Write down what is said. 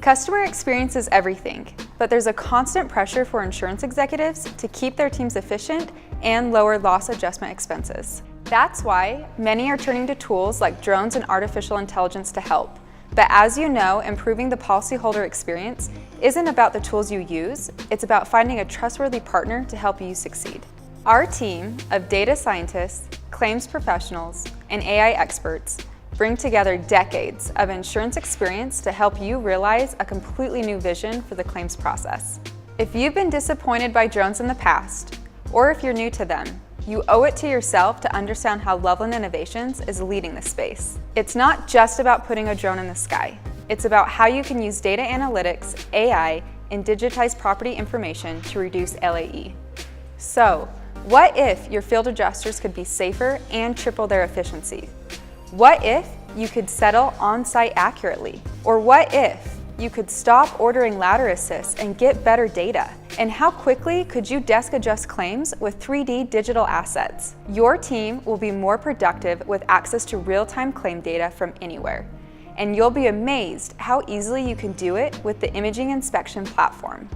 Customer experience is everything, but there's a constant pressure for insurance executives to keep their teams efficient and lower loss adjustment expenses. That's why many are turning to tools like drones and artificial intelligence to help. But as you know, improving the policyholder experience isn't about the tools you use, it's about finding a trustworthy partner to help you succeed. Our team of data scientists, claims professionals, and AI experts bring together decades of insurance experience to help you realize a completely new vision for the claims process. If you've been disappointed by drones in the past, or if you're new to them, you owe it to yourself to understand how Loveland Innovations is leading the space. It's not just about putting a drone in the sky. It's about how you can use data analytics, AI, and digitized property information to reduce LAE. So, what if your field adjusters could be safer and triple their efficiency? What if you could settle on-site accurately? Or what if you could stop ordering ladder assists and get better data? And how quickly could you desk adjust claims with 3D digital assets? Your team will be more productive with access to real-time claim data from anywhere. And you'll be amazed how easily you can do it with the imaging inspection platform.